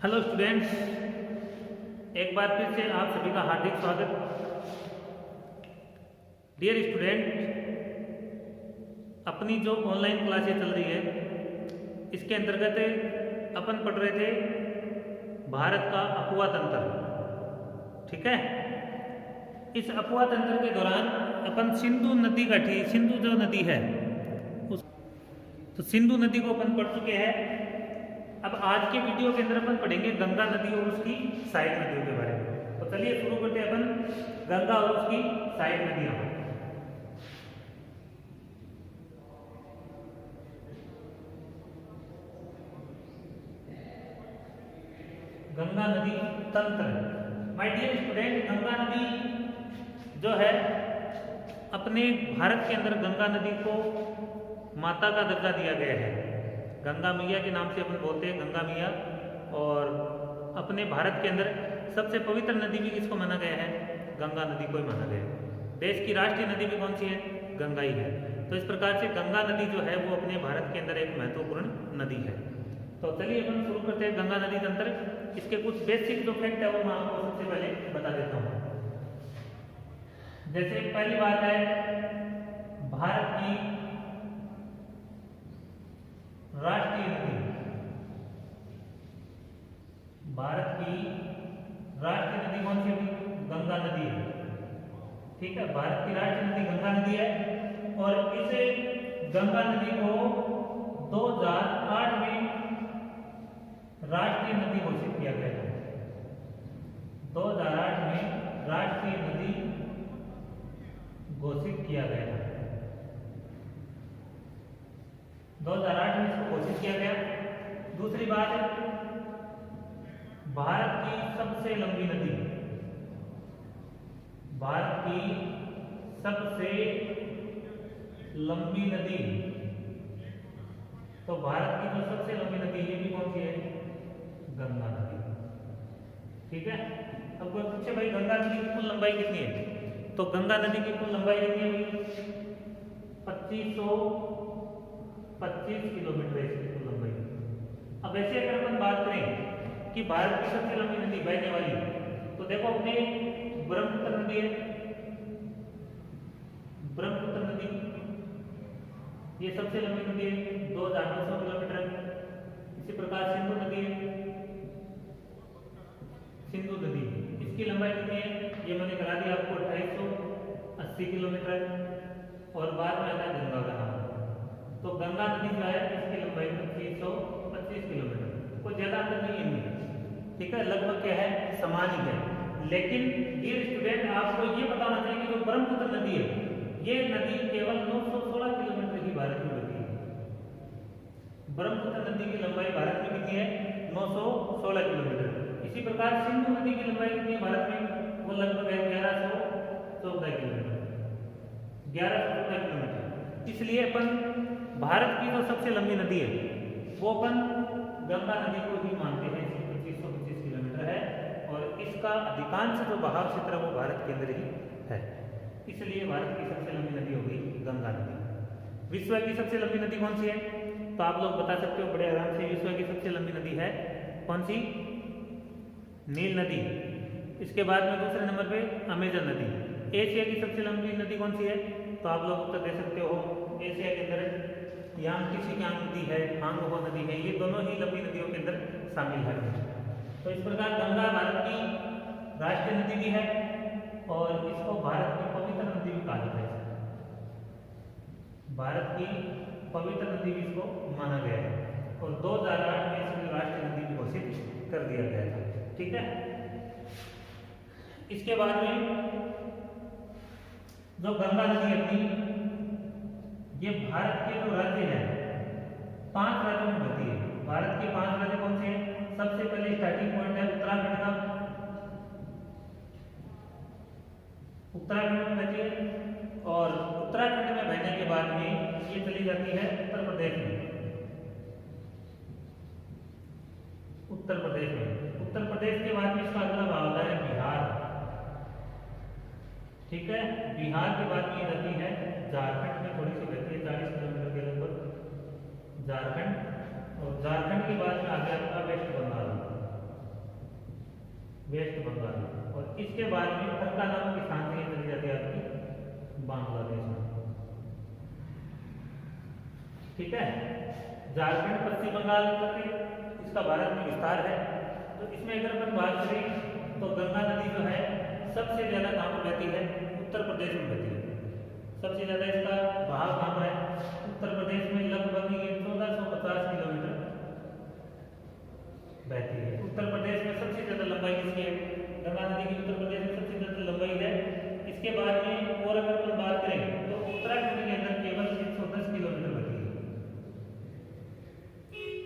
Hello students, एक बार फिर से आप सभी का हार्दिक स्वागत। डियर स्टूडेंट, अपनी जो ऑनलाइन क्लासेस चल रही है इसके अंतर्गत अपन पढ़ रहे थे भारत का अफवाह तंत्र। ठीक है, इस अफवाह तंत्र के दौरान अपन सिंधु नदी का सिंधु जो नदी है उस तो सिंधु नदी को अपन पढ़ चुके हैं। अब आज के वीडियो के अंदर अपन पढ़ेंगे गंगा नदी और उसकी सहायक नदियों के बारे में। तो चलिए शुरू करते हैं अपन गंगा और उसकी सहायक नदियां। गंगा नदी तंत्र। माय डियर स्टूडेंट, गंगा नदी जो है अपने भारत के अंदर गंगा नदी को माता का दर्जा दिया गया है। गंगा मैया के नाम से अपन बोलते हैं गंगा मैया। और अपने भारत के अंदर सबसे पवित्र नदी भी किसको माना गया है? गंगा नदी को ही माना गया है। देश की राष्ट्रीय नदी भी कौन सी है? गंगा ही है। तो इस प्रकार से गंगा नदी जो है वो अपने भारत के अंदर एक महत्वपूर्ण नदी है। तो चलिए अपन शुरू करते हैं गंगा नदी तंत्र। इसके कुछ बेसिक जो फैक्ट है वो मैं आपको सबसे पहले बता देता हूँ। जैसे पहली बात है, भारत की राष्ट्रीय नदी, भारत की राष्ट्रीय नदी कौन सी होगी? गंगा नदी है। ठीक है, भारत की राष्ट्रीय नदी गंगा नदी है। और इस गंगा नदी को 2008 में राष्ट्रीय नदी घोषित किया गया है। 2008 में राष्ट्रीय नदी घोषित किया गया है। 2008 में इसको घोषित किया गया। दूसरी बात है, भारत की सबसे लंबी नदी, भारत की सबसे लंबी नदी, तो भारत की जो सबसे लंबी नदी ये भी कौन सी है? गंगा नदी। ठीक है, अब कोई पूछे भाई गंगा नदी की कुल लंबाई कितनी है? तो गंगा नदी की कुल लंबाई कितनी है? 2525 किलोमीटर है इसकी कुल लंबाई। अब ऐसे अगर अपन बात करें कि भारत की सबसे लंबी नदी बहने वाली, तो देखो अपने ब्रह्मपुत्र नदी है, ब्रह्मपुत्र नदी ये सबसे लंबी नदी है, 2900 किलोमीटर। इसी प्रकार सिंधु नदी है, सिंधु नदी इसकी लंबाई कितनी है? ये मैंने करा दिया आपको 2880 किलोमीटर। और बाद में आता है गंगा का नाम। तो गंगा नदी जो है इसकी लंबाई 2525 किलोमीटर, कोई ज्यादा अंतर नहीं है। ठीक है, लगभग क्या है? समान ही है। लेकिन डियर स्टूडेंट, आपको ये बताना चाहिए कि जो ब्रह्मपुत्र नदी है ये नदी केवल 916 किलोमीटर ही भारत में बहती है। ब्रह्मपुत्र नदी की लंबाई भारत में कितनी है? 916 किलोमीटर। इसी प्रकार सिंधु नदी की लंबाई कितनी है भारत में? वो लगभग है 1114 किलोमीटर, 1114 किलोमीटर। इसलिए अपन भारत की जो सबसे लंबी नदी है वो अपन गंगा नदी को ही मानते हैं। 2525 किलोमीटर है और इसका अधिकांश जो बहाव क्षेत्र है वो भारत के अंदर ही है। इसलिए भारत की सबसे लंबी नदी होगी गंगा नदी। विश्व की सबसे लंबी नदी कौन सी है? तो आप लोग बता सकते हो बड़े आराम से। विश्व की सबसे लंबी नदी है कौन सी? नील नदी। इसके बाद में दूसरे नंबर पे अमेजन नदी। एशिया की सबसे लंबी नदी कौन सी है? तो आप लोग उत्तर दे सकते हो। एशिया के अंदर यांगत्से नदी है, हांगहो नदी है, ये दोनों ही लंबी नदियों के अंदर शामिल है। तो इस प्रकार गंगा भारत की राष्ट्रीय नदी भी है और इसको भारत की पवित्र नदी भी कहा जाता है। भारत की पवित्र नदी भी इसको माना गया है और 2008 में इसको राष्ट्रीय नदी भी घोषित कर दिया गया था। ठीक है, इसके बाद में जो गंगा नदी अपनी ये भारत के जो राज्य है 5 राज्यों में बहती है। भारत के 5 राज्य कौन से हैं? सबसे पहले स्टार्टिंग पॉइंट है उत्तराखंड का, उत्तराखंड में बहती है। और उत्तराखंड में बहने के बाद में ये चली जाती है उत्तर प्रदेश में। उत्तर प्रदेश में, उत्तर प्रदेश के बाद में इसका अगला भाग आता है बिहार। ठीक है, बिहार के बाद में जाती है झारखंड में, थोड़ी सी बहती है 40 किलोमीटर के लगभग झारखंड। और झारखंड के बाद में आ गया आपका वेस्ट बंगाल। इसके बाद में फरक्का नामक स्थान से ये चली जाती है आपकी बांग्लादेश में। ठीक है, झारखंड पश्चिम बंगाल तक इसका भारत में विस्तार है। तो इसमें अगर अपन बात करें तो गंगा नदी जो है सबसे ज्यादा कहाँ पर बहती है? उत्तर प्रदेश में बहती है। सबसे ज्यादा इसका बहाव कहाँ पर है? उत्तर प्रदेश में लगभग ये 1450 किलोमीटर बहती है। उत्तर प्रदेश में सबसे ज्यादा लंबाई किसकी है? गंगा नदी की उत्तर प्रदेश में सबसे ज्यादा लंबाई है। इसके बाद में और अगर अपन बात करें तो उत्तराखंड के अंदर केवल 110 किलोमीटर बहती है।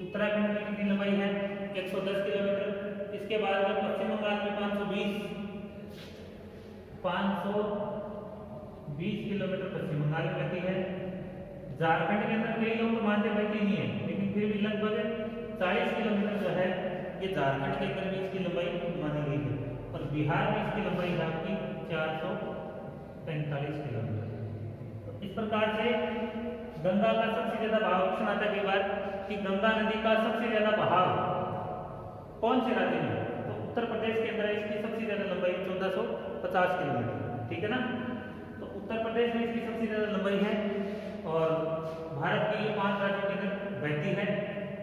उत्तराखंड में कितनी लंबाई है? 110 किलोमीटर। इसके बाद में पश्चिम बंगाल में 520 किलोमीटर पश्चिम बंगाल में बहती है। झारखंड के अंदर कई लोग तो मानते बहती नहीं है, लेकिन फिर भी लगभग 40 किलोमीटर जो है ये झारखंड के अंदर भी इसकी लंबाई मानी गई है। और बिहार में इसकी लंबाई है आपकी 445 किलोमीटर। तो इस प्रकार से गंगा का सबसे ज्यादा बहाव क्वेश्चन आता है कई बार कि गंगा नदी का सबसे ज्यादा बहाव कौन से राज्य में? तो उत्तर प्रदेश के अंदर इसकी सबसे ज्यादा लंबाई 1450 किलोमीटर। ठीक है ना, तो उत्तर प्रदेश में इसकी सबसे ज्यादा लंबाई है और भारत के ये 5 राज्यों के अंदर बहती है।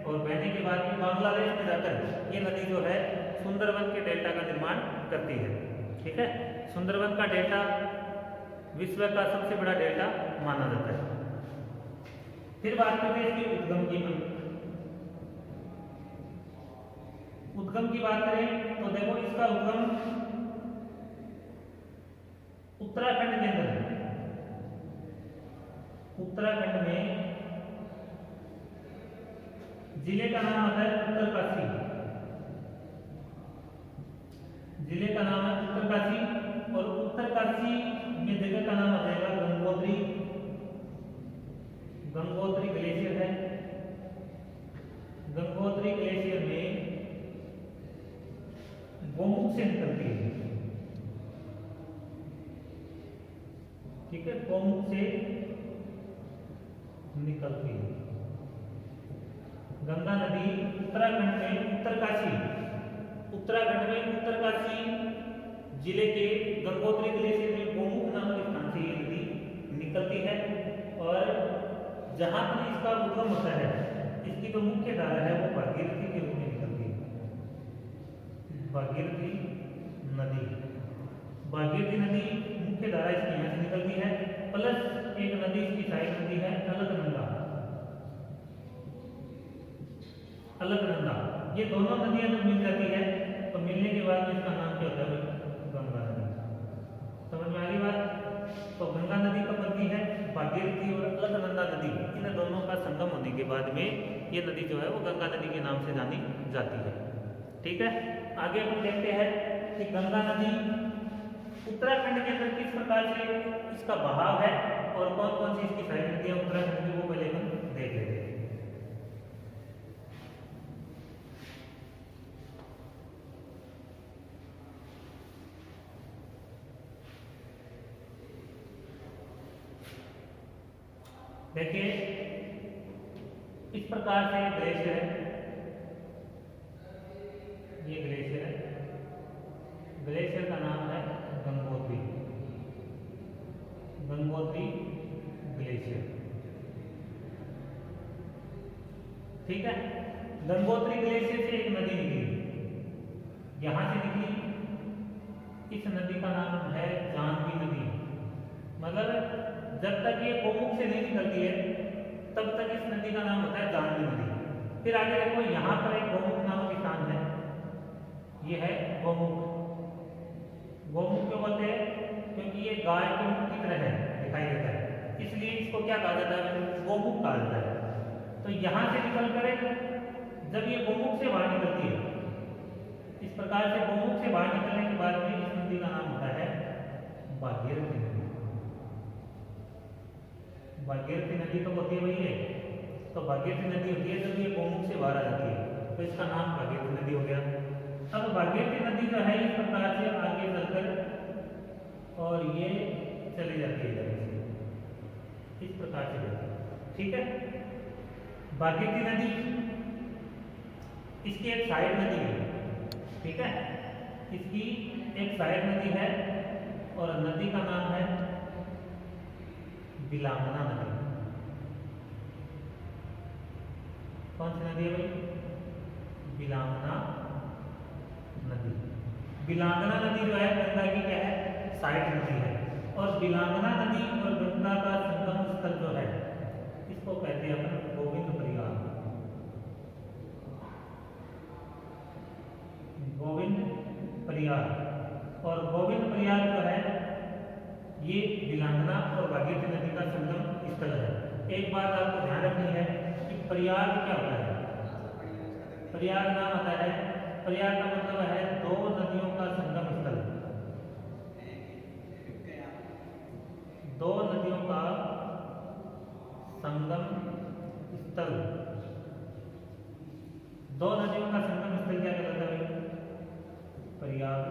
और बहने के बाद में बांग्लादेश में जाकर ये नदी जो है सुंदरवन के डेल्टा का निर्माण करती है। ठीक है, सुंदरवन का डेल्टा विश्व का सबसे बड़ा डेल्टा माना जाता है। फिर बात करते हैं इसके उद्गम की। उद्गम की बात करें तो देखो इसका उद्गम उत्तराखंड के अंदर है। उत्तराखंड में जिले का नाम आता है उत्तरकाशी। जिले का नाम है उत्तरकाशी और उत्तरकाशी में जगह का नाम आ जाएगा गंगोत्री। गंगोत्री ग्लेशियर है। गंगोत्री ग्लेशियर में गोमुख से निकलती है। ठीक है, गोमुख से निकलती है गंगा नदी उत्तराखंड में उत्तरकाशी जिले के गंगोत्री ग्लेशियर में गोमुख नामक स्थान से ये नदी निकलती है। और जहां पर इसका उद्गम होता है इसकी जो मुख्य धारा है वो भागीरथी के रूप में निकलती है। भागीरथी नदी मुख्य धारा इसकी यहाँ से निकलती है। प्लस एक नदी इसकी सहायक नदी है अलकनंदा। ये दोनों नदियां जब मिल जाती है तो मिलने के बाद इसका नाम क्या होता है? गंगा नदी। समझ में आ रही बात? तो गंगा नदी कब बनती है? भागीरथी और अलकनंदा नदी इन दोनों का संगम होने के बाद में ये नदी जो है वो गंगा नदी के नाम से जानी जाती है। ठीक है, आगे हम देखते हैं कि गंगा नदी उत्तराखंड के अंदर किस प्रकार से इसका बहाव है और कौन कौन सी इसकी सहायक नदियां उत्तराखंड में, वो पहले हम देख लेते हैं। देखिए इस प्रकार से ग्लेशियर है। ये ग्लेशियर है। ग्लेशियर का नाम है गंगोत्री ग्लेशियर। ठीक है, गंगोत्री ग्लेशियर से एक नदी निकली, यहां से निकली। इस नदी का नाम है जाह्नवी नदी। मतलब जब तक ये गोमुख से नहीं निकलती है तब तक इस नदी का नाम होता है जाह्नवी नदी। फिर आगे देखो यहाँ पर एक गोमुख नामक स्थान है, ये है गोमुख। गोमुख क्यों बोलते हैं? क्योंकि ये गाय के मुख की तरह है, दिखाई देता है, इसलिए इसको क्या कहा जाता है? गोमुख कहा जाता है। तो यहाँ से निकल कर जब ये गोमुख से बाहर निकलती है, इस प्रकार से गोमुख से बाहर निकलने के बाद में इस नदी का नाम होता है भागीरथी नदी। भागीरथी नदी तो होती है वही है, तो भागीरथी नदी होती है जब ये गोमुख से बाहर आ जाती है, तो इसका नाम भागीरथी नदी हो गया। अब भागीरथी नदी जो है इस प्रकार से आगे चलकर और ये चली जाती है इस प्रकार से जाती है। ठीक है, भागीरथी नदी इसकी एक सहायक नदी है। ठीक है, इसकी एक सहायक नदी है और नदी का नाम है बिलांगना नदी। कौन सी नदी है भाई? बिलांगना नदी। बिलांगना नदी जो है गंगा की क्या है? सहायक नदी है। और बिलांगना नदी और गंगा का संगम स्थल जो है इसको कहते हैं अपन गोविंद प्रयाग। गोविंद प्रयाग। और गोविंद प्रयाग जो है ये बिलांगना और भागीरथी नदी का संगम स्थल है। एक बात आपको ध्यान रखनी है कि प्रयाग क्या होता है? प्रयाग नाम आता है, प्रयाग का मतलब है दो नदियों का संगम स्थल। दो नदियों का संगम स्थल। दो नदियों का संगम स्थल क्या कहलाता है? प्रयाग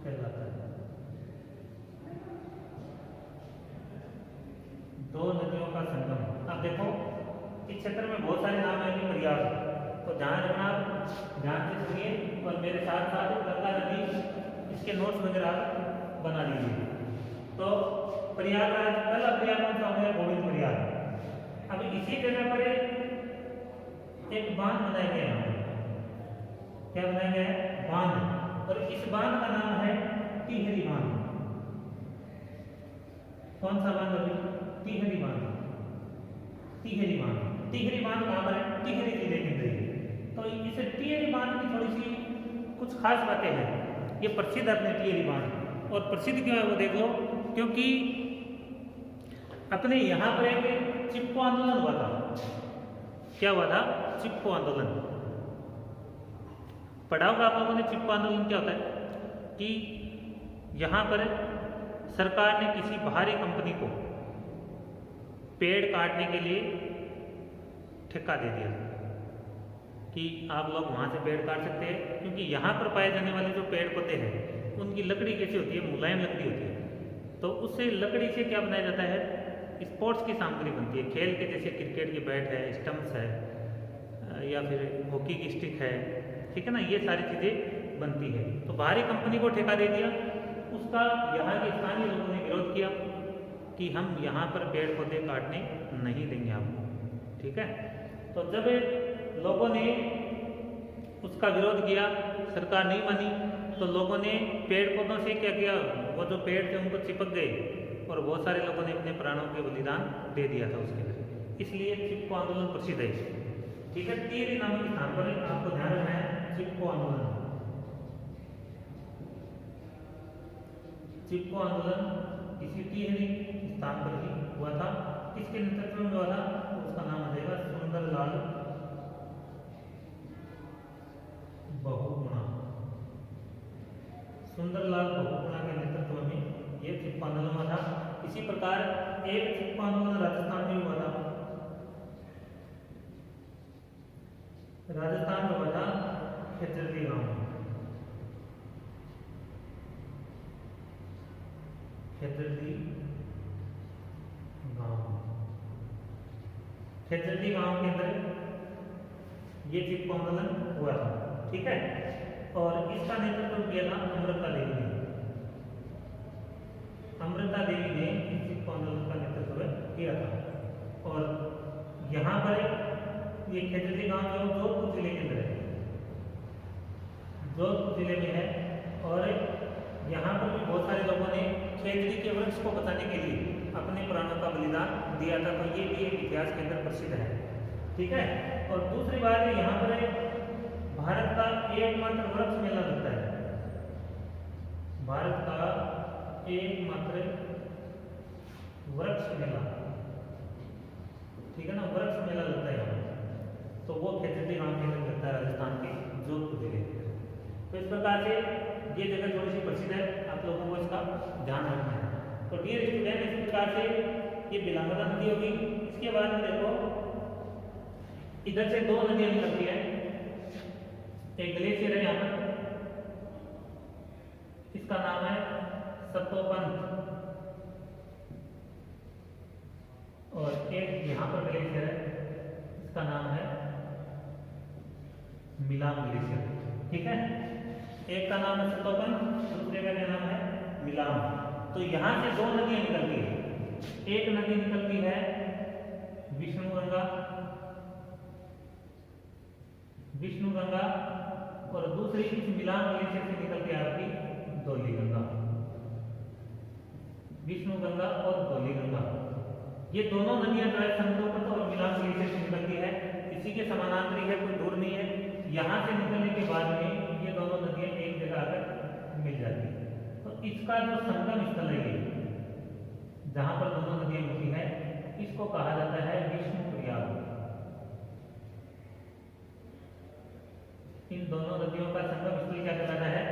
कहलाता है। दो नदियों का संगम। अब देखो इस क्षेत्र में बहुत सारे नाम है प्रयाग, तो ध्यान रखना, ध्यान से सुनिए और मेरे साथ साथ गंगा नदी इसके नोट्स वगैरह बना लीजिए। तो प्रयागराज, पहला प्रयाग कौन सा हो गया? गोविंद प्रयाग। अब इसी जगह पर एक बांध बनाया गया है। क्या बनाया गया है? बांध। और इस बांध का नाम है टिहरी बांध। कौन सा बांध अभी? टिहरी बांध। टिहरी बांध। टिहरी बांध कहाँ पर है? टिहरी जिले के अंदर। तो इस टिहरी बांध की थोड़ी सी कुछ खास बातें हैं। ये प्रसिद्ध है अपने टिहरी बांध। और प्रसिद्ध क्यों है वो देख लो, क्योंकि अपने यहाँ पर एक चिपको आंदोलन हुआ था। क्या हुआ था? चिपको आंदोलन। पढ़ा होगा आप लोगों ने चिपको आंदोलन क्या होता है? कि यहाँ पर सरकार ने किसी बाहरी कंपनी को पेड़ काटने के लिए ठेका दे दिया कि आप लोग वहाँ से पेड़ काट सकते हैं, क्योंकि यहाँ पर पाए जाने वाले जो पेड़ पौधे हैं उनकी लकड़ी कैसी होती है? मुलायम लकड़ी होती है। तो उससे लकड़ी से क्या बनाया जाता है? स्पोर्ट्स की सामग्री बनती है। खेल के जैसे क्रिकेट के बैट है, स्टम्प्स है, या फिर हॉकी की स्टिक है, ठीक है ना, ये सारी चीज़ें बनती है। तो बाहरी कंपनी को ठेका दे दिया। उसका यहाँ के स्थानीय लोगों ने विरोध किया कि हम यहाँ पर पेड़ पौधे काटने नहीं देंगे आपको, ठीक है। तो जब लोगों ने उसका विरोध किया, सरकार नहीं मानी, तो लोगों ने पेड़ पौधों से क्या किया? वो जो पेड़ थे उनको चिपक गए और बहुत सारे लोगों ने अपने प्राणों के बलिदान दे दिया था उसके लिए। इसलिए चिपको आंदोलन प्रसिद्ध है, ठीक है। टिहरी नामक स्थान पर आपको ध्यान रखना है चिपको आंदोलन। चिपको आंदोलन इसी टिहरी स्थान पर ही हुआ था। किसके नेतृत्व में हुआ था? तो उसका नाम आ जाएगा सुंदरलाल बहुगुणा। सुंदरलाल बहुगुणा के नेतृत्व में यह चिपको आंदोलन हुआ था। इसी प्रकार एक चिपको आंदोलन राजस्थान में हुआ था। राजस्थान में हुआ था खेजड़ती गांव में। खेजड़ती गांव, खेजड़ती गांव के अंदर ये चिपको आंदोलन हुआ था, ठीक है। और इसका नेतृत्व किया था अमृता देवी ने। अमृता देवी ने इस चिपको आंदोलन का नेतृत्व किया था। और यहाँ पर ये खेजड़ती गांव जो जोधपुर जिले के अंदर है, जोधपुर जिले में है। और यहाँ पर भी बहुत सारे लोगों ने खेजड़ी के वृक्ष को बचाने के लिए अपने प्राणों का बलिदान दिया था। तो ये भी एक इतिहास के अंदर प्रसिद्ध है, ठीक है। और दूसरी बात यहाँ पर भारत का एकमात्र वृक्ष मेला लगता है। भारत का एकमात्र वृक्ष मेला, ठीक है ना, वृक्ष मेला लगता है यहाँ। तो वो खेजड़ी गांव के अंदर लगता है, राजस्थान के जोधपुर जिले के। तो इस प्रकार से ये जगह थोड़ी सी प्रसिद्ध है, आप लोगों को इसका ध्यान रखना है। तो डियर स्टूडेंट, इस प्रकार से ये बिलांगना नदी होगी। इसके बाद में देखो इधर से दो नदियां निकलती है। एक ग्लेशियर है यहाँ पर, इसका नाम है सतोपंथ, और एक यहाँ पर ग्लेशियर है, इसका नाम है मिलाम ग्लेशियर। ठीक है, एक का नाम है सतोपन, दूसरे का क्या नाम है मिलान। तो यहाँ से दो नदियां निकलती है, एक नदी निकलती है विष्णुगंगा, विष्णुगंगा, और दूसरी इस मिलान ग्लेशियर से निकलती है आपकी धौलीगंगा, विष्णुगंगा और धौलीगंगा। ये दोनों नदियां जो है संतोपत और मिलान ग्लेशियर से निकलती है, इसी के समानांतरी है, कोई दूर नहीं है। यहाँ से निकलने के बाद में ये दोनों नदियां एक जगह आकर मिल जाती है। तो इसका जो संगम स्थल है ये, जहां पर दोनों नदियां मिलती है, इसको कहा जाता है विष्णु प्रयाग। इन दोनों नदियों का संगम स्थल क्या कहलाता है,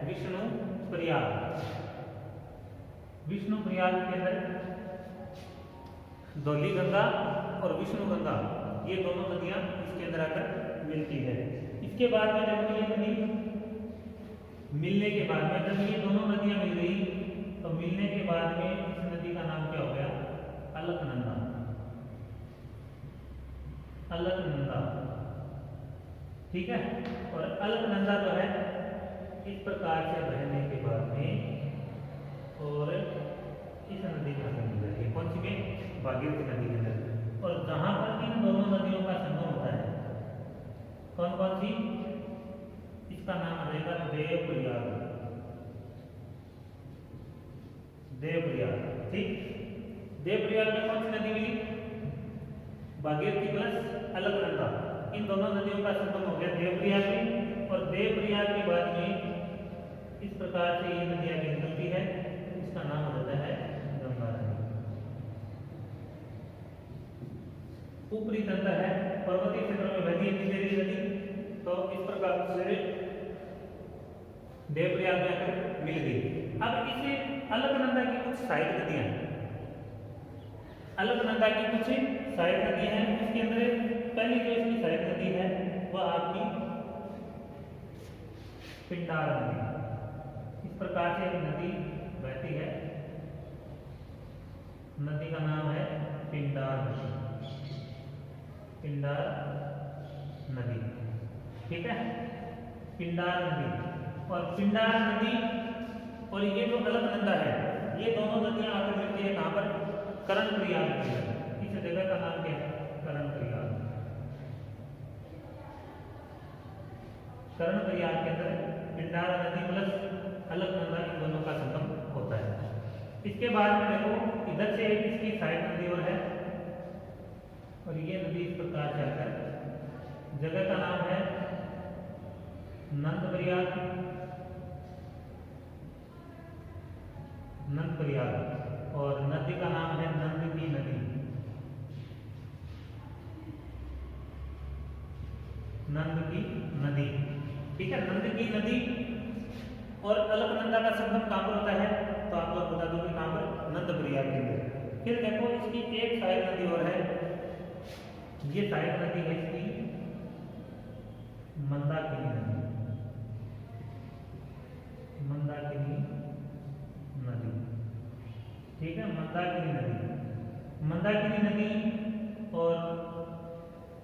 विष्णु प्रयाग। विष्णु प्रयाग के अंदर धौलीगंगा और विष्णुगंगा ये दोनों नदियां इसके अंदर आकर मिलती है। इसके बाद में जब ये नदी मिलने के बाद में, जब ये दोनों नदियां मिल गई, तो मिलने के बाद में इस नदी का नाम क्या हो गया, अलकनंदा। अलकनंदा, ठीक है। और अलकनंदा जो है इस प्रकार से बहने के बाद में और इस नदी का संगम मिल जाएगी, कौन सी में, भागीरथी नदी के अंदर। और जहां पर इन दोनों नदियों का संगम होता है, कौन कौन सी, इसका नाम आ जाएगा देवप्रयाग। देवप्रयाग, ठीक। देवप्रयाग में कौन सी नदी मिली, भागीरथी प्लस अलकनंदा, इन दोनों नदियों का संगम हो गया देवप्रयाग में। और देवप्रयाग के बाद में इस प्रकार से ये नदी आगे निकलती है, इसका नाम हो जाता है गंगा नदी। ऊपरी तंत्र है, पर्वतीय क्षेत्रों में बहती है नीचे नदी, तो इस प्रकार से देवप्रयाग में आकर मिल गई। अब इसे अलकनंदा की कुछ सहायक नदियां हैं, अलकनंदा की कुछ सहायक नदियां हैं। इसके अंदर पहली जो इसकी सहायक नदी है वह आपकी पिंडार नदी। इस प्रकार से एक नदी बहती है, नदी का नाम है पिंडार नदी, पिंडार नदी, ठीक है, पिंडार नदी। और पिंडार नदी और ये जो अलकनंदा है, ये दोनों नदियां आकर मिलती है कहां पर, कर्णप्रयाग के अंदर। इस जगह का नाम क्या है, कर्णप्रयाग। कर्णप्रयाग के अंदर पिंडार नदी प्लस अलकनंदा इन दोनों का संगम होता है। इसके बाद में देखो इधर से एक इसकी सहायक नदी और है, और ये नदी इस प्रकार से आकर, जगह का नाम है नंदप्रयाग, नंदप्रयाग, और नदी का नाम है नंद की नदी, नंद की नदी, ठीक है, नंद की नदी। और अलकनंदा का संगम कहां पर होता है, तो आप लोग बता दो कि कहां पर, नंदप्रयाग के अंदर। फिर देखो इसकी एक सहायक नदी और है, ये सहायक नदी है इसकी मंदाकिनी नदी, मंदाकिनी नदी, ठीक है, मंदाकिनी नदी। मंदाकिनी नदी और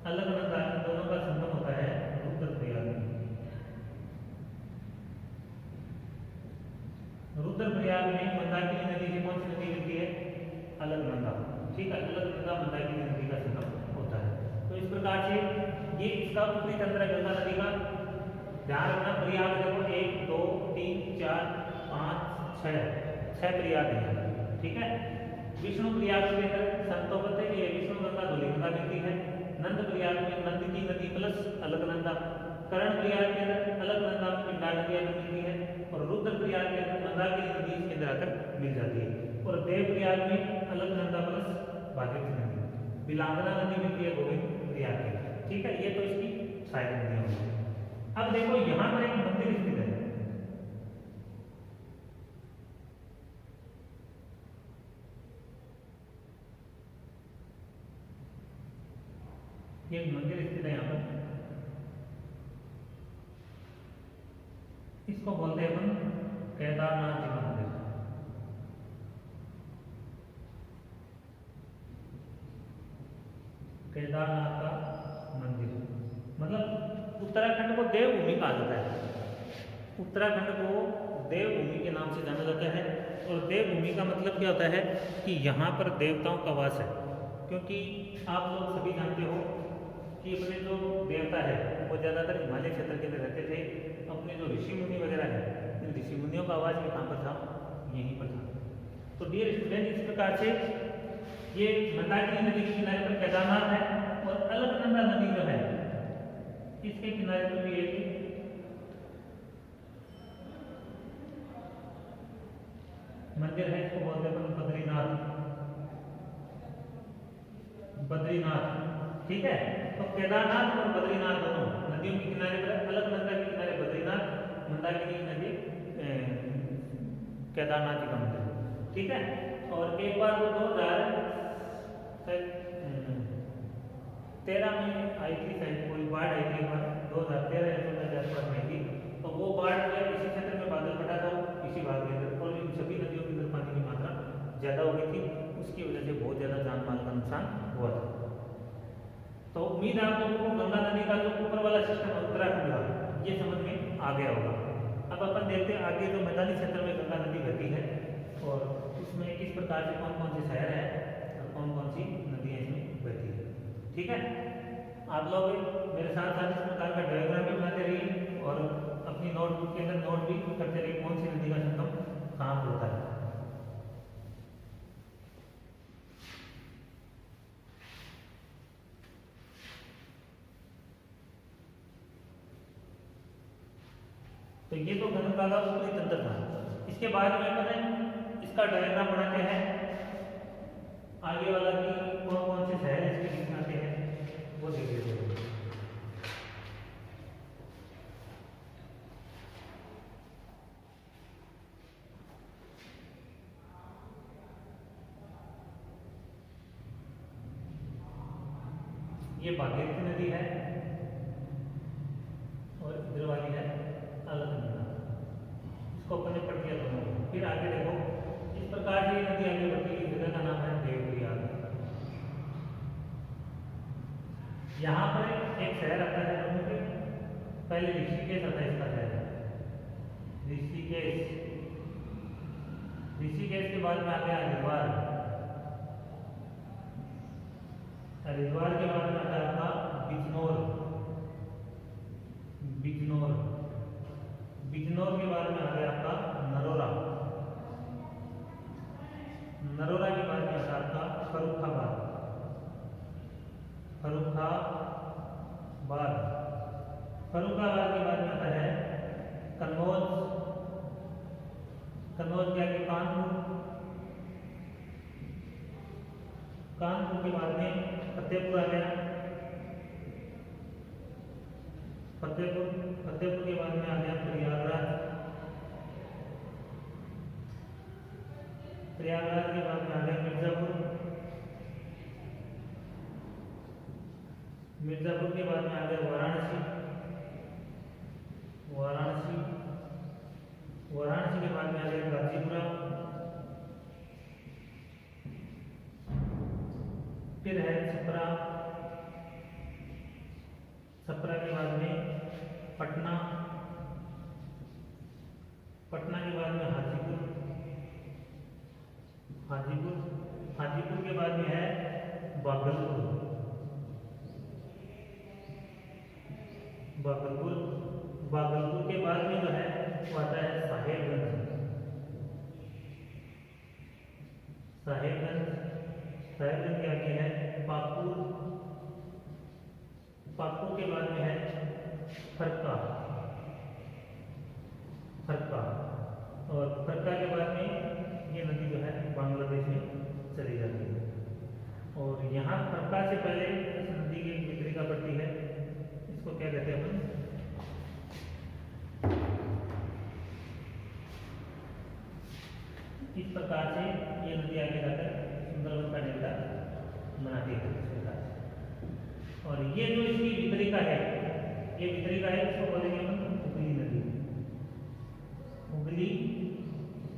अलकनंदा इन दोनों का संगम होता है रुद्रप्रयाग में। रुद्रप्रयाग में मंदाकिनी नदी से कौन सी नदी मिलती है, अलकनंदा, ठीक है, अलकनंदा मंदाकिनी नदी का संगम होता है। तो इस प्रकार से ये इसका ऊपरी तंत्र है गंगा नदी का। ध्यान रखना, प्रयाग देखो 1 2 3 4 5 6 प्रयाग है, ठीक है। विष्णु प्रयाग के अंदर संतोपत है, विष्णुगंगा धौलीगंगा मिलती है। नंद प्रयाग में नंद की नदी प्लस अलकनंदा। कर्ण प्रयाग के अंदर अलकनंदा में पिंडार नदी आकर मिलती है, और रुद्र प्रयाग के अंदर मंदाकिनी नदी इसके अंदर आकर मिल जाती है। और देव प्रयाग में अलकनंदा प्लस भागीरथी नदी, बिलांगना नदी मिलती है गोविंद प्रयाग के, ठीक है। ये तो इसकी सहायक नदियां होंगी। अब देखो यहां पर एक मंदिर स्थित है, एक मंदिर स्थित है यहाँ पर, इसको बोलते हैं अपन केदारनाथ जी का मंदिर। केदारनाथ का मंदिर मतलब उत्तराखंड को देवभूमि कहा जाता है। उत्तराखंड को देवभूमि के नाम से जाना जाता है। और देवभूमि का मतलब क्या होता है कि यहाँ पर देवताओं का वास है। क्योंकि आप लोग सभी जानते हो कि अपने जो देवता है वो ज़्यादातर हिमालय क्षेत्र के अंदर रहते थे। अपने जो ऋषि मुनि वगैरह है, इन ऋषि मुनियों का आवाज़ भी कहाँ पर था, यहीं पर था। तो डियर स्टूडेंट, इस प्रकार से ये मंदाकिनी नदी के किनारे पर केदारनाथ है और अलकनंदा नदी जो है इसके किनारे पर भी एक मंदिर है, इसको बोलते हैं बद्रीनाथ। बद्रीनाथ, ठीक है। तो केदारनाथ और बद्रीनाथ दोनों नदियों के किनारे पर, अलकनंदा के किनारे बद्रीनाथ, मंदाकिनी नदी केदारनाथ जी का मंदिर, ठीक है। और एक बार वो 2013 में आई थी, शायद कोई बाढ़ आई थी, 2013 या 2014 में थी। तो वो बाढ़ जो है इसी क्षेत्र में बादल फटा था, इसी भाग के अंदर, और इन सभी नदियों के अंदर पानी की मात्रा ज़्यादा हो गई थी। उसकी वजह से बहुत ज़्यादा जान माल का नुकसान हुआ था। तो उम्मीद है आप लोगों को गंगा नदी का जो ऊपर वाला सिस्टम है उत्तराखंड का, ये समझ में आ गया होगा। अब अपन देखते हैं आगे जो मैदानी क्षेत्र में गंगा नदी बहती है और उसमें किस प्रकार से कौन कौन से शहर है और कौन कौन सी नदियाँ इसमें बहती है, ठीक है। आप लोग मेरे साथ साथ इस प्रकार का डायग्राम भी बनाते रहिए और अपनी नोटबुक के अंदर नोट भी करते रहिए कौन सी नदी का संगम कहाँ पर होता है। तो ये तो गंगा का ऊपरी तंत्र था। इसके बाद में अपन इसका डायग्राम बनाते हैं आगे वाला कि कौन कौन से शहर इसके बीच में आते हैं वो देख लेते हैं। ये भागीरथी नदी है और इधर वाली है अलकनंदा, इसको अपन ने पढ़ दिया दोनों। फिर आगे देखो इस प्रकार से नदी आगे बढ़ती है, जगह का नाम है देवप्रयाग। यहाँ पर एक शहर आता है, पहले ऋषिकेश आता है, इसका शहर ऋषिकेश। ऋषिकेश के बाद में आ गया हरिद्वार, हरिद्वार के बाद में आता है आपका बिजनौर, बिजनौर, बिजनौर के बाद में आ गया आपका नरोरा, नरोरा के बाद में आता है आपका फर्रुखाबाद, फर्रुखाबाद, फर्रुखाबाद के बाद में आता है कन्नौज, कन्नौज के आगे कानपुर, कानपुर के बाद में फतेहपुर आ गया, फतेहपुर, फतेहपुर के बाद में आ गया प्रयागराज, प्रयागराज के बाद में आ गया मिर्जापुर, मिर्जापुर के बाद में आ गया वाराणसी, वाराणसी, वाराणसी के बाद में आ गया गाजीपुरा, फिर है छपरा, छपरा के बाद में पटना, पटना के बाद में हाजीपुर, हाजीपुर, हाजीपुर के बाद में है भागलपुर, भागलपुर, भागलपुर के बाद में जो है वो आता है साहेबगंज, साहेबगंज, साहेबगंज के आगे है पाकुड़, पाकुड़ के बाद में है फरक्का, फरक्का, और फरक्का के बाद में ये नदी जो है बांग्लादेश में चली जाती है। और यहाँ फरक्का से पहले इस नदी की वितरिका पड़ती है, इसको क्या कहते हैं अपन, इस प्रकार से ये नदी आगे जाकर सुंदरबन का डेल्टा बनाती है इस प्रकार से। और ये जो इसकी वितरिका है, ये वितरिका है, इसको बोलेंगे अपन हुगली नदी, हुगली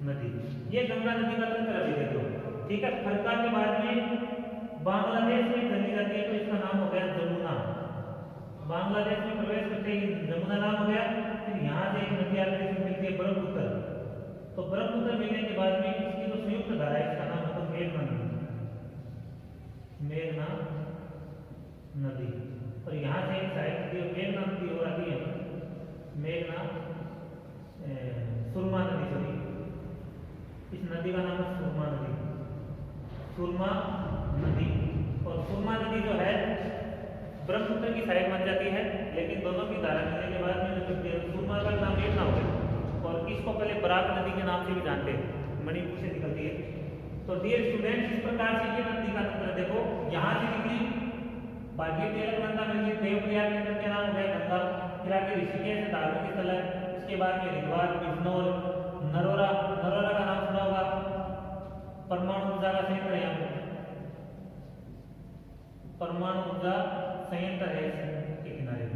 नदी। ये गंगा नदी का तंत्र अभी देखो, ठीक है। फरक्का के बाद में बांग्लादेश में चली जाती है, तो इसका नाम हो गया जमुना, बांग्लादेश में प्रवेश करते ही जमुना नाम हो गया। फिर यहाँ से एक नदी आकर इसमें मिलती है ब्रह्मपुत्र। तो ब्रह्मपुत्र मिलने के बाद में इसकी जो संयुक्त धारा है इसका नाम है मेघना नदी। मेघना नदी। और यहाँ से एक साइड नदी मेघना नदी और आती है मेघना सुरमा नदी। सॉरी, इस नदी का नाम है सुरमा नदी। सुरमा नदी। और सुरमा नदी जो है ब्रह्मपुत्र की साइड बन जाती है, लेकिन दोनों की धारा मिलने के बाद में सुरमा का नाम मेघना हो गया। और इसको पहले बराक नदी के नाम से भी जानते हैं, मणिपुर से निकलती है। तो डियर स्टूडेंट्स, इस प्रकार से ये नदी का तंत्र देखो, यहाँ से निकली भागीरथी अलकनंदा मिली, देवप्रयाग के क्या नाम हो गया गंगा। फिर आगे ऋषिकेश धार्मिक स्थल है। उसके बाद में हरिद्वार, बिजनौर, नरोरा। नरोरा का नाम सुना होगा, परमाणु ऊर्जा का संयंत्र है। यहाँ पे परमाणु ऊर्जा संयंत्र है इसके किनारे।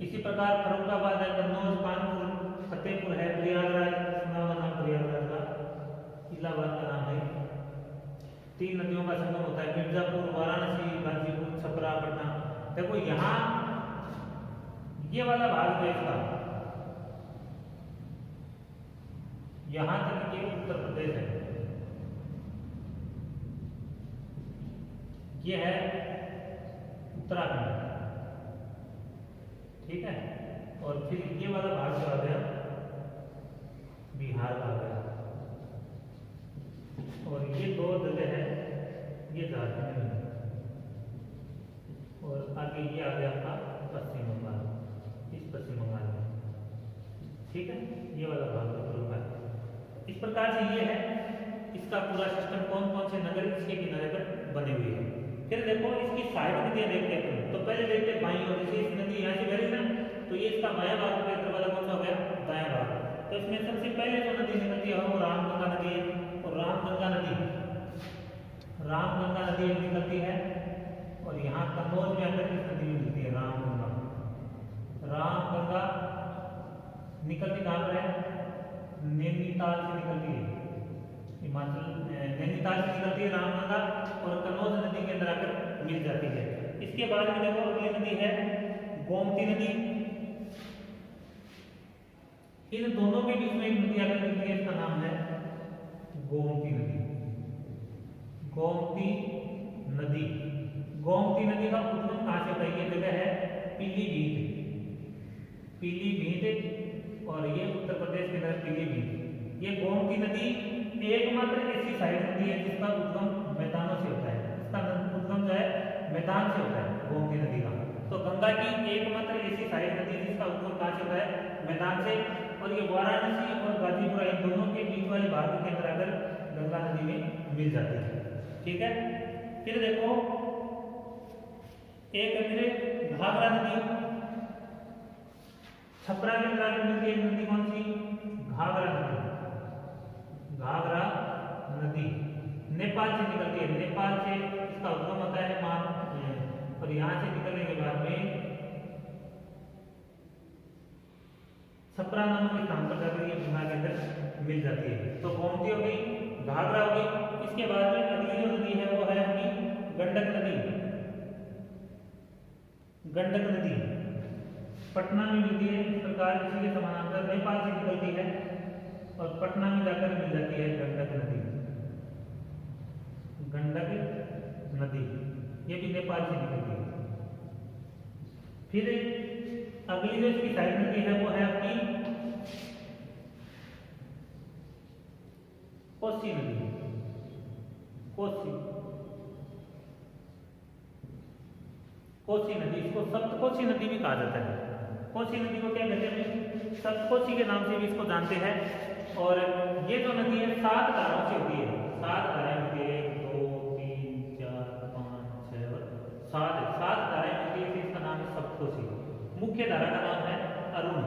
इसी प्रकार फर्रुखाबाद है, कन्नौज, कानपुर, फतेहपुर है, प्रयागराज सुना होगा नाम प्रयागराज का, इलाहाबाद का नाम है। 3 नदियों का संगम होता है, मिर्जापुर, वाराणसी, गाजीपुर, छपरा, पटना। देखो यहाँ ये वाला भाग जो है इसका, यहाँ तक ये उत्तर प्रदेश है, ये है उत्तराखंड, ठीक है। और फिर ये वाला भाग जो आ गया बिहार का आ गया। और ये 2 जगह है, ये झारखंड में है। और आगे ये आ गया आपका पश्चिम बंगाल, इस पश्चिम बंगाल में, ठीक है। ये वाला भाग है। इस प्रकार से ये है इसका पूरा सिस्टम, कौन कौन से नगर इसके किनारे पर बने हुए हैं। फिर देखो इसकी साइड नदियां देखते हैं। तो पहले देखते हैं बाईं ओर, जैसे इस नदी यहाँ से बह रही है ना, तो ये इसका बायां भाग हो गया, इधर वाला कौन सा हो गया दायां भाग। तो इसमें सबसे पहले जो नदी निकलती है वो रामगंगा नदी है। और रामगंगा नदी निकलती है। और यहाँ कन्नौज में आकर किस नदी मिलती है, रामगंगा। रामगंगा निकलती कहाँ पर है, नैनीताल से निकलती है, हिमाचल नैनीताल से निकलती है रामगंगा। और कन्नौज नदी के अंदर आकर मिल जाती है। इसके बाद में देखो अगली नदी है गोमती नदी। इन दोनों के बीच में एक नदी आकर मिलती है, इसका नाम है गोमती नदी। गोमती नदी। गोमती नदी का उद्गम कहाँ से होता है, ये जगह है पीलीभीत। पीलीभीत, और ये उत्तर प्रदेश के अंदर पीलीभीत। ये गोमती नदी एकमात्र ऐसी साइड नदी है जिसका उद्गम मैदानों से होता है। इसका उद्गम जो है मैदान से होता है गोमती नदी का। तो गंगा की एकमात्र ऐसी साइड नदी जिसका उद्गम कहाँ से होता है, मैदान से। और ये वाराणसी और गाजीपुर इन दोनों के बीच वाले भाग के अंदर आकर गंगा नदी में मिल जाती है, ठीक है। फिर देखो एक अंदर घाघरा नदी, छपरा के अंदर मिलती है नदी, कौन सी, घाघरा नदी। घाघरा नदी नेपाल से निकलती है। नेपाल से इसका उद्गम होता है और यहाँ से निकलने के बाद में छपरा नामक स्थान पर जाकर ये गंगा के अंदर मिल जाती है। तो गोमती हो गई, घाघरा हो गई। इसके बाद में अगली जो नदी है वो है अपनी गंडक नदी। गंडक नदी पटना में मिलती है। इस प्रकार इसी के समानांतर नेपाल से निकलती है और पटना में जाकर मिल जाती है गंडक नदी। गंडक नदी ये भी नेपाल से निकलती है। फिर अगली जो इसकी साइड नदी है वो है आपकी कोसी नदी। कोसी नदी, इसको सप्तकोसी नदी भी कहा जाता है। कोसी नदी को क्या कहते हैं, सप्तकोसी के नाम से भी इसको जानते हैं। और ये जो नदी है 7 धाराओं से होती है। 7 धाराएं होती है, 1 2 3 4 5 6 7 धाराएं होती है। इसका नाम है सप्तकोसी। मुख्य धारा का नाम है अरुण।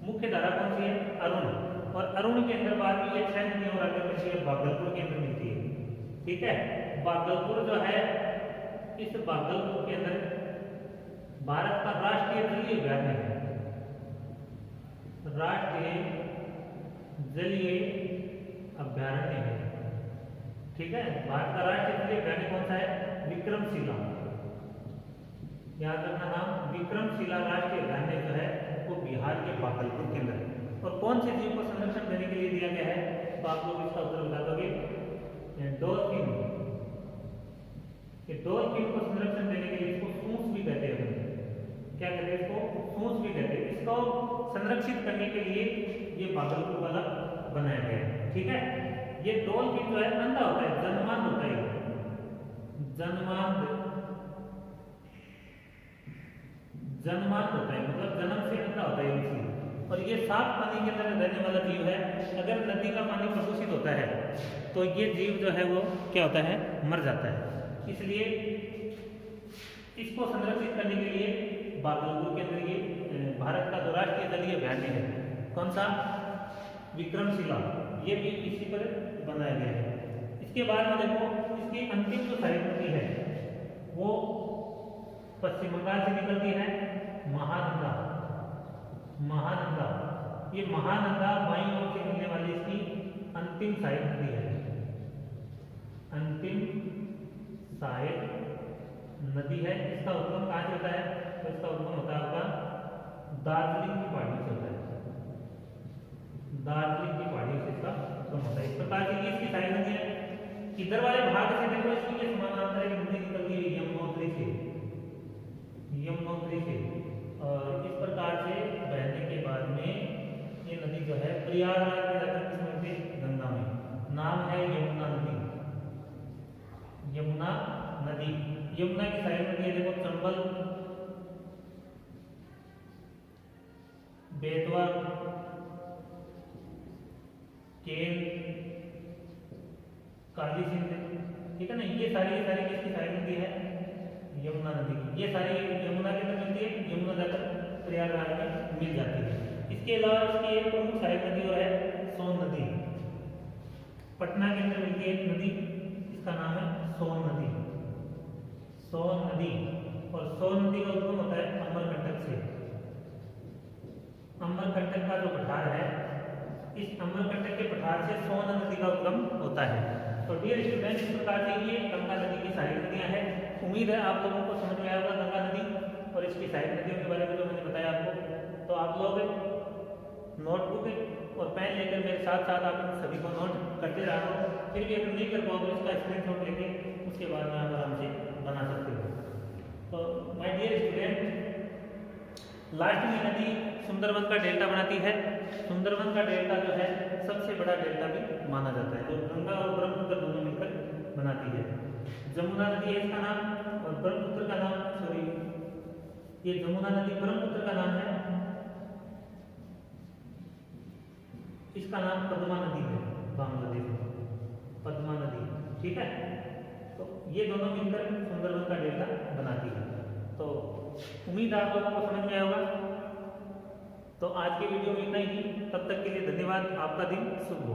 मुख्य धारा कौन सी है, अरुण। और अरुण के अंदर बाद में ये 6 नदियां और आगे मिलती है, भागलपुर के अंदर मिलती है, ठीक है। भागलपुर जो है, इस भागलपुर के अंदर भारत का राष्ट्रीय जलीय उद्यान है। राष्ट्रीय जलीय अभ्यारण्य है, ठीक है। भारत का राष्ट्रीय जलीय अभ्यारण्य कौन सा है, विक्रमशिला। याद रखना नाम विक्रमशिला राष्ट्रीय उद्यान जो है वो बिहार के भागलपुर के अंदर है। और कौन से जीव को संरक्षण देने के लिए दिया गया है, तो आप लोग इसका उत्तर बता दोगे डॉल्फिन। ये डॉल्फिन को संरक्षण देने के लिए इसको सूंस भी कहते हैं, क्या कहते हैं इसको, सूंस भी कहते हैं। इसको संरक्षित करने के लिए ये भागलपुर वाला बनाया गया है, ठीक है। ये डॉल्फिन जो है अंधा होता है, जन्मांध होता है, जन्मांध होता है, मतलब जन्म से अंधा होता है मछली। और ये साफ पानी के अंदर रहने वाला जीव है। अगर नदी का पानी प्रदूषित होता है तो ये जीव जो है वो क्या होता है, मर जाता है। इसलिए इसको संरक्षित करने के लिए भागलपुर के अंदर ये भारत का जो राष्ट्रीय जलीय अभयारण्य है, कौन सा, विक्रमशिला, ये भी इसी पर बनाया गया है। इसके बाद में देखो इसकी अंतिम जो साइड नदी है वो पश्चिम बंगाल से निकलती है, महानंदा। महानंदा, ये महानंदा बाईं ओर से मिलने वाली इसकी अंतिम सहायक नदी है, अंतिम सहायक नदी है। इसका उद्गम कहाँ से होता है, तो इसका उद्गम होता है आपका दार्जिलिंग की पहाड़ी से होता है, दार्जिलिंग की पहाड़ी से इसका उद्गम होता है। इस प्रकार की इसकी सहायक नदी है। इधर वाले भाग से देखो इसकी ये समानांतर एक नदी निकलती है यमुनोत्री से, यमुनोत्री से, और इस प्रकार से बहने के बाद में ये नदी जो है प्रयागराज में जाकर किस में, गंगा में, नाम है यमुना नदी, यमुना नदी। यमुना की साइड नदी है देखो चंबल, बेतवा, केन, काली सिंध, ठीक है ना। ये सारी किसकी साइड नदी है, यमुना नदी की। ये सारी यमुना के अंदर मिलती है, यमुना जाकर प्रयागराज में मिल जाती है। इसके अलावा इसकी एक प्रमुख सहायक नदी और है सोन नदी, पटना के अंदर मिलती है एक नदी, इसका नाम है सोन नदी, सोन नदी। और सोन नदी का उद्गम होता है अमरकंटक से। अमरकंटक का जो पठार है, इस अमरकंटक के पठार से सोन नदी का उद्गम होता है। तो डियर स्टूडेंट, इस प्रकार से ये गंगा नदी की सहायक नदियां हैं। उम्मीद है आप लोगों को समझ में आया होगा गंगा नदी और इसकी सहायक नदियों के बारे में जो मैंने बताया आपको। तो आप लोग नोटबुक और पेन लेकर मेरे साथ साथ आप इन सभी को नोट करते रहो। फिर भी अगर नहीं कर पाओगे इसका स्क्रीनशॉट लेके उसके बाद में आप आराम से बना सकते हो। तो माय डियर स्टूडेंट, लास्ट में नदी सुंदरबन का डेल्टा बनाती है। सुंदरबन का डेल्टा जो है सबसे बड़ा डेल्टा भी माना जाता है, जो गंगा और ब्रह्मपुत्र दोनों मिलकर बनाती है। जमुना नदी है इसका नाम, और ब्रह्मपुत्र का नाम, सॉरी ये जमुना नदी ब्रह्मपुत्र का नाम है, इसका नाम पद्मा नदी है, बांग्लादेश में पद्मा नदी, ठीक है। तो ये दोनों मिलकर सुंदरबन का डेल्टा बनाती है। तो उम्मीद आप लोगों को समझ में आया होगा। तो आज के वीडियो में इतना ही, तब तक के लिए धन्यवाद, आपका दिन शुभ हो।